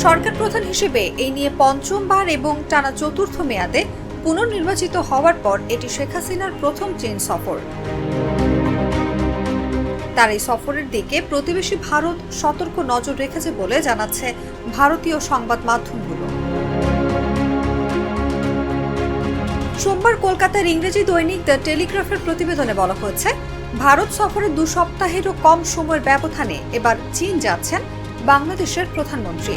সরকার প্রধান হিসেবে এই নিয়ে পঞ্চমবার এবং টানা চতুর্থ মেয়াদে পুনর্নির্বাচিত হওয়ার পর এটি শেখ হাসিনার প্রথম চীন সফর। তার এই সফরের দিকে প্রতিবেশী ভারত সতর্ক নজর রেখেছে বলে জানাচ্ছে ভারতীয় সংবাদ মাধ্যমগুলো। সোমবার কলকাতার ইংরেজি দৈনিক দ্য টেলিগ্রাফের প্রতিবেদনে বলা হয়েছে, ভারত সফরে 2 সপ্তাহেরও কম সময়ের ব্যবধানে এবার চীন যাচ্ছেন বাংলাদেশের প্রধানমন্ত্রী।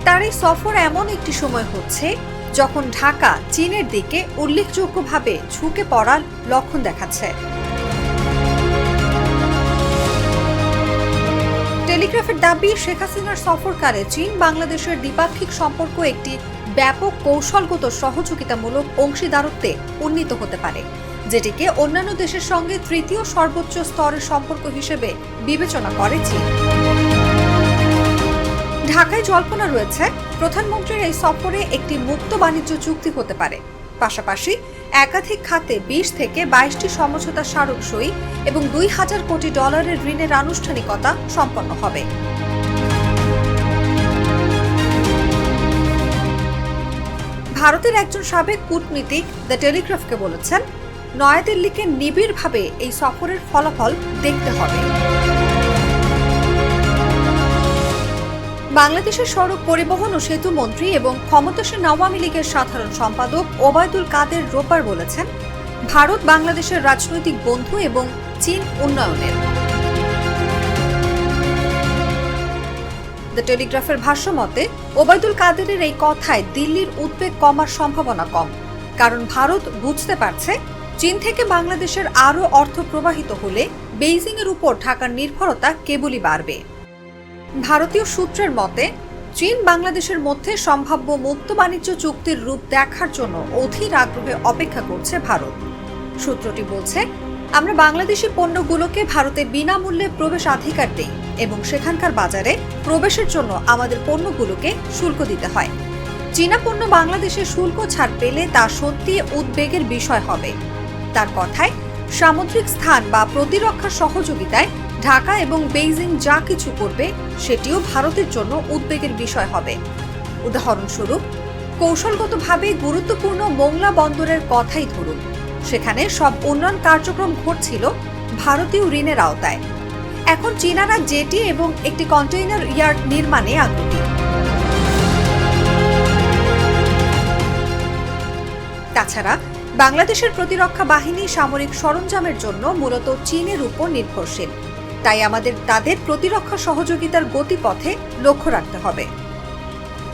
তার এই সফর এমন একটি সময় হচ্ছে যখন ঢাকা চীনের দিকে উল্লেখযোগ্যভাবে ঝুঁকে পড়ার লক্ষণ দেখাচ্ছে। টেলিগ্রাফের দাবি, শেখ হাসিনার সফরকালে চীন বাংলাদেশের দ্বিপাক্ষিক সম্পর্ক একটি ব্যাপক কৌশলগত সহযোগিতামূলক অংশীদারত্বে উন্নীত হতে পারে, যেটিকে অন্যান্য দেশের সঙ্গে তৃতীয় সর্বোচ্চ স্তরের সম্পর্ক হিসেবে বিবেচনা করে চীন। ঢাকায় জল্পনা রয়েছে, প্রধানমন্ত্রীর এই সফরে একটি মুক্ত বাণিজ্য চুক্তি হতে পারে। পাশাপাশি একাধিক খাতে 20 থেকে 22টি সমঝোতা স্মারক সই এবং $2000 কোটি ঋণের আনুষ্ঠানিকতা সম্পন্ন হবে। ভারতের একজন সাবেক কূটনীতিক দ্য টেলিগ্রাফকে বলেছেন, নয়াদিল্লিকে নিবিড়ভাবে এই সফরের ফলাফল দেখতে হবে। বাংলাদেশের সড়ক পরিবহন ও সেতু মন্ত্রী এবং ক্ষমতাসীন আওয়ামী লীগের সাধারণ সম্পাদক ওবায়দুল কাদের রোববার বলেছেন, ভারত বাংলাদেশের রাজনৈতিক বন্ধু এবং চীন উন্নয়নের। দ্য টেলিগ্রাফের ভাষ্য মতে, ওবায়দুল কাদেরের এই কথায় দিল্লির উদ্বেগ কমার সম্ভাবনা কম, কারণ ভারত বুঝতে পারছে চীন থেকে বাংলাদেশের আরও অর্থ প্রবাহিত হলে বেইজিং এর উপর ঢাকার নির্ভরতা কেবলই বাড়বে। ভারতীয় সূত্রের মতে, চীন বাংলাদেশের মধ্যে সম্ভাব্য মুক্ত বাণিজ্য চুক্তির রূপ দেখার জন্য অধীর আগ্রহে অপেক্ষা করছে ভারত। সূত্রটি বলছে, আমরা বাংলাদেশি পণ্যগুলোকে ভারতে বিনামূল্যে প্রবেশাধিকার দেই এবং সেখানকার বাজারে প্রবেশের জন্য আমাদের পণ্যগুলোকে শুল্ক দিতে হয়। চীনা পণ্য বাংলাদেশে শুল্ক ছাড় পেলে তা সত্যি উদ্বেগের বিষয় হবে। তার কথায়, সামুদ্রিক স্থান বা প্রতিরক্ষা সহযোগিতায় ঢাকা এবং বেইজিং যা কিছু করবে সেটিও ভারতের জন্য উদ্বেগের বিষয় হবে। উদাহরণস্বরূপ, কৌশলগতভাবে গুরুত্বপূর্ণ মোংলা বন্দরের কথাই ধরুন, সেখানে সব উন্নয়ন কার্যক্রম ঘটছিল ভারতীয় ঋণের আওতায়। এখন চীনারা জেটি এবং একটি কন্টেইনার ইয়ার্ড নির্মাণে আগ্রহী। তাছাড়া বাংলাদেশের প্রতিরক্ষা বাহিনী সামরিক সরঞ্জামের জন্য মূলত চীনের উপর নির্ভরশীল, তাই আমাদের তাদের প্রতিরক্ষা সহযোগিতার গতিপথে লক্ষ্য রাখতে হবে।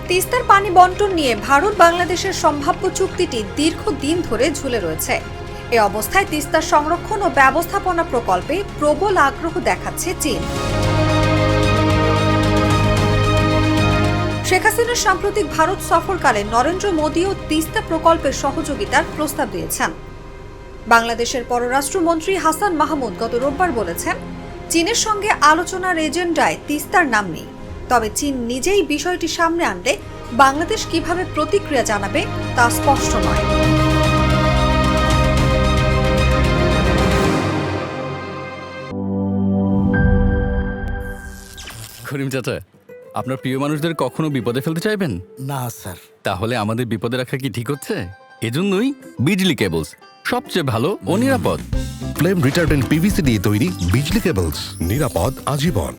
তিস্তার পানি বন্টন নিয়ে ভারত বাংলাদেশের সম্ভাব্য চুক্তিটি দীর্ঘদিন ধরে ঝুলে রয়েছে। এ অবস্থায় তিস্তার সংরক্ষণ ও ব্যবস্থাপনা প্রকল্পে প্রবল আগ্রহ দেখাচ্ছে চীন। শেখ হাসিনার সাম্প্রতিক ভারত সফরকালে নরেন্দ্র মোদীও তিস্তা প্রকল্পের সহযোগিতার প্রস্তাব দিয়েছেন। বাংলাদেশের পররাষ্ট্রমন্ত্রী হাসান মাহমুদ গত রোববার বলেছেন, চীনের সঙ্গে আলোচনার এজেন্ডায় তিস্তার নাম নেই, তবে চীন নিজেই বিষয়টি সামনে আনলে বাংলাদেশ কিভাবে প্রতিক্রিয়া জানাবে তা স্পষ্ট নয়। করিম চাচা, আপনার প্রিয় মানুষদের কখনো বিপদে ফেলতে চাইবেন না স্যার। তাহলে আমাদের বিপদে রাখা কি ঠিক হচ্ছে? এজন্যই বিজলি কেবলস সবচেয়ে ভালো ও নিরাপদ। ফ্লেম রিটার্ডেন্ট পিভিসি দিয়ে তৈরি বিজলি কেবলস, নিরাপদ আজীবন।